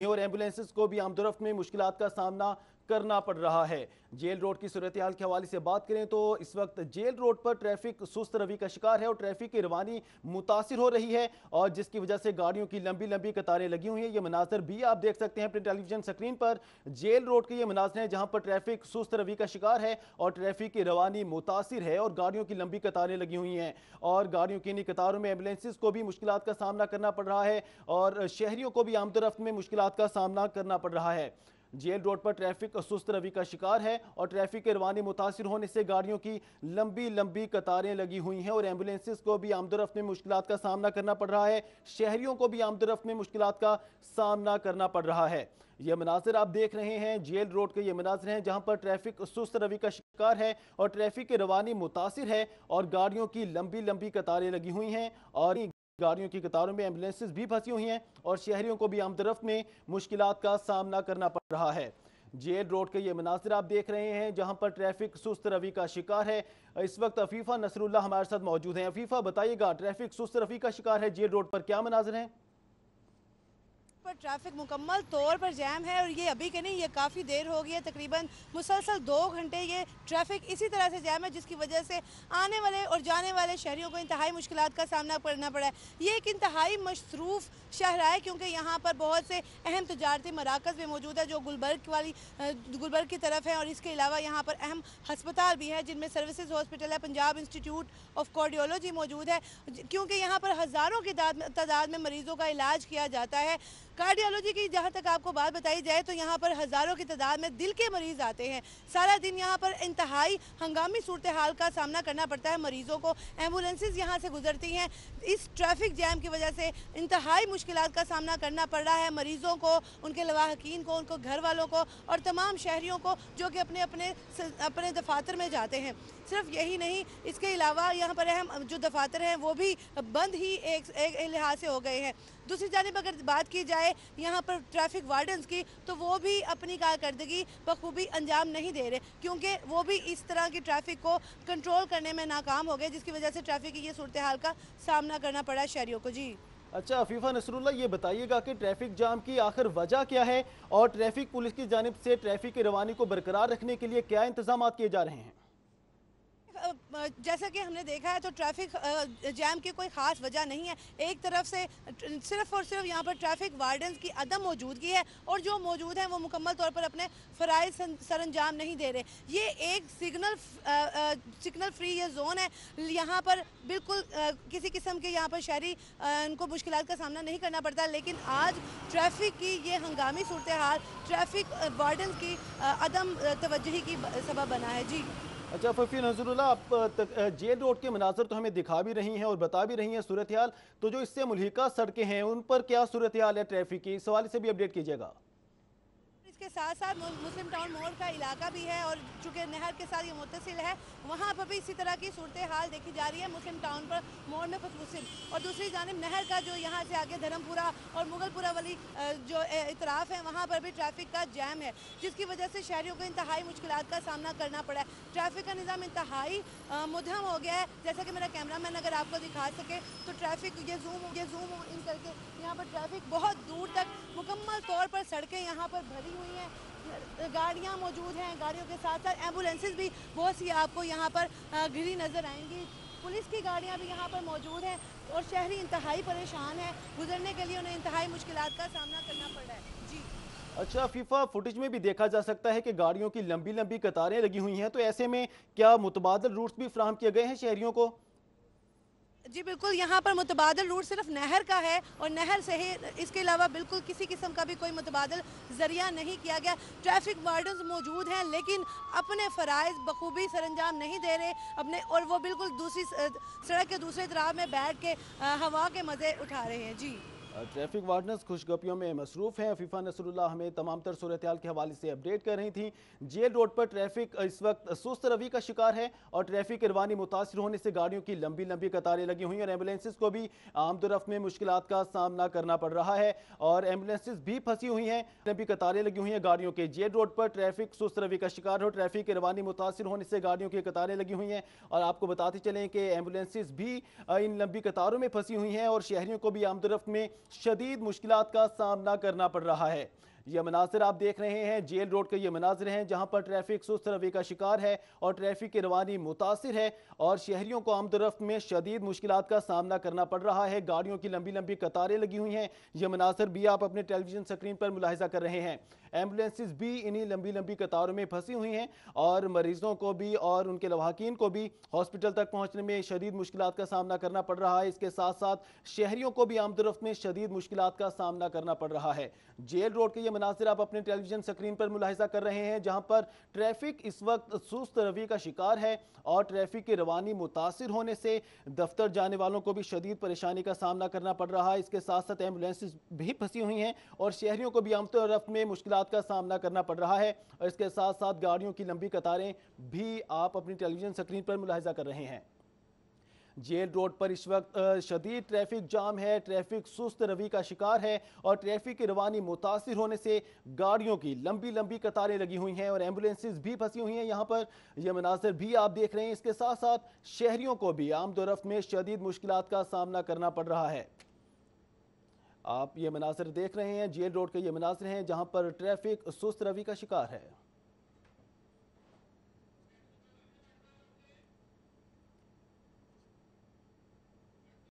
और एम्बुलेंसेस को भी आमदोरफ्त में मुश्किलात का सामना करना पड़ रहा है। जेल रोड की सूरत हाल के हवाले से बात करें तो इस वक्त जेल रोड पर ट्रैफिक सुस्त रवि का शिकार है और ट्रैफिक की रवानी मुतासिर हो रही है और जिसकी वजह से गाड़ियों की लंबी लंबी कतारें लगी हुई हैं। ये मनाजर भी आप देख सकते हैं अपने टेलीविजन स्क्रीन पर। जेल रोड के ये मनाजर हैं जहां पर ट्रैफिक सुस्त रवि का शिकार है और ट्रैफिक की रवानी मुतासिर है और गाड़ियों की लंबी कतारें लगी हुई हैं और गाड़ियों की इन कतारों में एम्बुलेंसेज को भी मुश्किलात का सामना करना पड़ रहा है और शहरियों को भी आमदोरफ्त में मुश्किलात का सामना करना पड़ रहा है। जेल रोड पर ट्रैफिक सुस्त रवि का शिकार है और ट्रैफिक के रवानी मुतासिर होने से गाड़ियों की लंबी लंबी कतारें लगी हुई हैं और एम्बुलेंसेज को भी आमदोरफ्त में मुश्किलात का सामना करना पड़ रहा है। शहरियों को भी आमदोरफ्त में मुश्किलात का सामना करना पड़ रहा है। यह मनाजिर आप देख रहे हैं जेल रोड के ये मनाजिर हैं जहां पर ट्रैफिक सुस्त रवि का शिकार है और ट्रैफिक की रवानी मुतासिर है और गाड़ियों की लंबी लंबी कतारें लगी हुई हैं और गाड़ियों की कतारों में एम्बुलेंसेज भी फंसी हुई हैं और शहरियों को भी आमदरफ्त में मुश्किलात का सामना करना पड़ रहा है। जेल रोड के ये मनासिर आप देख रहे हैं जहां पर ट्रैफिक सुस्त रवि का शिकार है। इस वक्त अफीफा नसरुल्लाह हमारे साथ मौजूद हैं। अफीफा बताइएगा, ट्रैफिक सुस्त रवि का शिकार है जेल रोड पर, क्या मनाजिर हैं? पर ट्रैफिक मुकम्मल तौर पर जैम है और ये अभी के नहीं, ये काफ़ी देर हो गई है, तकरीबन मुसलसल 2 घंटे ये ट्रैफिक इसी तरह से जैम है जिसकी वजह से आने वाले और जाने वाले शहरियों को इंतहाई मुश्किलात का सामना करना पड़ा है। ये एक इंतहाई मशरूफ़ शहर है क्योंकि यहाँ पर बहुत से अहम तजारती मराकज़ भी मौजूद है जो गुलबर्ग की तरफ है और इसके अलावा यहाँ पर अहम हस्पताल भी है जिनमें सर्विसेज हॉस्पिटल है, पंजाब इंस्टीट्यूट ऑफ कार्डियोलॉजी मौजूद है क्योंकि यहाँ पर हज़ारों की तादाद में मरीज़ों का इलाज किया जाता है। कार्डियोलॉजी की जहाँ तक आपको बात बताई जाए तो यहाँ पर हज़ारों की तादाद में दिल के मरीज़ आते हैं। सारा दिन यहाँ पर इंतहाई हंगामी सूरत हाल का सामना करना पड़ता है मरीज़ों को। एम्बुलेंसेज यहाँ से गुजरती हैं। इस ट्रैफिक जैम की वजह से इंतहाई मुश्किलात का सामना करना पड़ रहा है मरीज़ों को, उनके लवाहकीन को, उनको घर वालों को और तमाम शहरियों को जो कि अपने अपने अपने दफातर में जाते हैं। सिर्फ यही नहीं, इसके अलावा यहाँ पर अहम जो दफातर हैं वो भी बंद ही एक लिहाज से हो गए हैं। दूसरी जानिब अगर बात की जाए यहाँ पर ट्रैफिक वार्डन्स की तो वो भी अपनी कारकर्दगी बखूबी अंजाम नहीं दे रहे क्योंकि वो भी इस तरह की ट्रैफिक को कंट्रोल करने में नाकाम हो गए जिसकी वजह से ट्रैफिक की ये सूरत हाल का सामना करना पड़ा शहरियों को। जी अच्छा अफीफा नसरुल्लाह, ये बताइएगा कि ट्रैफिक जाम की आखिर वजह क्या है और ट्रैफिक पुलिस की जानिब से ट्रैफिक की रवानी को बरकरार रखने के लिए क्या इंतजाम किए जा रहे हैं? जैसा कि हमने देखा है तो ट्रैफिक जैम की कोई ख़ास वजह नहीं है। एक तरफ से सिर्फ़ और सिर्फ यहाँ पर ट्रैफिक वार्डन्स की अदम मौजूदगी है और जो मौजूद हैं वो मुकम्मल तौर पर अपने फ़राइज़ सरअंजाम नहीं दे रहे। ये एक सिग्नल फ्री ये जोन है। यहाँ पर बिल्कुल किसी किस्म के यहाँ पर शहरी इनको मुश्किलात का सामना नहीं करना पड़ता, लेकिन आज ट्रैफिक की ये हंगामी सूरत हाल ट्रैफिक वार्डन्स की अदम तवज्जुही की सबब बना है। जी अच्छा फफी नजरुल्लाह, आप जेल रोड के मनाजर तो हमें दिखा भी रही हैं और बता भी रही हैं सूरत हाल, तो जो इससे मुल्हिका सड़कें हैं उन पर क्या सूरत हाल है ट्रैफिक की, इस हवाले से भी अपडेट कीजिएगा। इसके साथ साथ मुस्लिम टाउन मोड़ का इलाका भी है और चूँकि नहर के साथ ये मुत्तसिल है, वहाँ पर भी इसी तरह की सूरत हाल देखी जा रही है मुस्लिम टाउन पर मोड़ में खसूसिन। और दूसरी जानिब नहर का जो यहाँ से आगे धर्मपुरा और मुगलपुरा वाली जो इतराफ़ है वहाँ पर भी ट्रैफिक का जैम है जिसकी वजह से शहरियों को इंतहाई मुश्किलात का सामना करना पड़ा है। ट्रैफिक का निज़ाम इंतहाई मुद्दम हो गया है। जैसा कि मेरा कैमरा मैन अगर आपको दिखा सके तो ट्रैफिक ये जूम इन करके यहाँ पर ट्रैफिक बहुत दूर तक मुकम्मल तौर पर सड़कें यहाँ पर भरी हुई हैं, गाड़ियाँ मौजूद हैं, गाड़ियों के साथ साथ एम्बुलेंसेज भी बहुत सी आपको यहाँ पर घिरी नज़र आएंगी। पुलिस की गाड़ियाँ भी यहाँ पर मौजूद हैं और शहरी इंतहाई परेशान हैं, गुजरने के लिए उन्हें इंतहाई मुश्किलात का सामना करना पड़ रहा है। जी अच्छा फीफा, फुटेज में भी देखा जा सकता है कि गाड़ियों की लंबी लंबी कतारें लगी हुई हैं, तो ऐसे में क्या मुतबादल रूट्स भी फराहम किए गए हैं शहरियों को? जी बिल्कुल, यहाँ पर मुतबादल रूट सिर्फ नहर का है और नहर से ही, इसके अलावा बिल्कुल किसी किस्म का भी कोई मुतबादल जरिया नहीं किया गया। ट्रैफिक वार्डन्स मौजूद हैं लेकिन अपने फ़राइज़ बखूबी सरंजाम नहीं दे रहे अपने, और वो बिल्कुल दूसरी सड़क के दूसरे तरफ में बैठ के हवा के मज़े उठा रहे हैं। जी ट्रैफिक वार्डनर्स खुशगपियों में मसरूफ़ हैं। अफीफ़ा नसरुल्लाह हमें तमाम तर सूरत हाल के हवाले से अपडेट कर रही थी। जेल रोड पर ट्रैफिक इस वक्त सुस्त रवि का शिकार है और ट्रैफिक रवानी मुतासर होने से गाड़ियों की लंबी लंबी कतारें लगी हुई हैं और एम्बुलेंसेज को भी आमदोरफ्त में मुश्किलात का सामना करना पड़ रहा है और एम्बुलेंसेज भी फंसी हुई हैं, लंबी कतारें लगी हुई हैं गाड़ियों के। जेल रोड पर ट्रैफिक सुस्त रवि का शिकार हो, ट्रैफिक रवानी मुतासर होने से गाड़ियों की कतारें लगी हुई हैं और आपको बताते चलें कि एम्बुलेंसेज भी इन लंबी कतारों में फंसी हुई हैं और शहरियों को भी आमदोरफ्त में शदीद मुश्किलात का सामना करना पड़ रहा है। ये मनाजिर आप देख रहे हैं, जेल रोड के ये मनाजिर हैं जहां पर ट्रैफिक सुस्त रवि का शिकार है और ट्रैफिक की रवानी मुतासिर है और शहरियों को आमदोरफ्त में शदीद मुश्किलात का सामना करना पड़ रहा है। गाड़ियों की लंबी लंबी कतारें लगी हुई हैं। ये मनाजिर भी आप अपने टेलीविजन स्क्रीन पर मुलाहिजा कर रहे हैं। एम्बुलेंसेज भी इन्हीं लंबी लंबी कतारों में फंसी हुई हैं और मरीजों को भी और उनके लवाहकीन को भी हॉस्पिटल तक पहुंचने में शदीद मुश्किलात का सामना करना पड़ रहा है। इसके साथ साथ शहरियों को भी आमदोरफ्त में शदीद मुश्किलात का सामना करना पड़ रहा है। जेल रोड के ये मनाजिर आप अपने टेलीविजन स्क्रीन पर मुलाहिजा कर रहे हैं जहां पर ट्रैफिक इस वक्त सुस्त रवि का शिकार है और ट्रैफिक की रवानी मुतासिर होने से दफ्तर जाने वालों को भी शदीद परेशानी का सामना करना पड़ रहा है। इसके साथ साथ एम्बुलेंसेज भी फंसी हुई हैं और शहरियों को भी आमदोरफ्त में मुश्किलात का सामना करना पड़ रहा है और इसके साथ साथ गाड़ियों की लंबी कतारें भी आप अपनी टेलीविजन स्क्रीन पर मुलाहिजा कर रहे हैं। जेल रोड पर इस वक्त शदीद ट्रैफिक जाम है, ट्रैफिक सुस्त रवि का शिकार है और ट्रैफिक की रवानी मुतासिर होने से गाड़ियों की लंबी लंबी कतारें लगी हुई हैं और एम्बुलेंसेज भी फंसी हुई हैं। यहाँ पर यह मनासिर भी आप देख रहे हैं। इसके साथ साथ शहरियों को भी आमदोरफ्त में शदीद मुश्किलात का सामना करना पड़ रहा है। आप ये मनासिर देख रहे हैं, जेल रोड के ये मनासिर हैं जहाँ पर ट्रैफिक सुस्त रवि का शिकार है।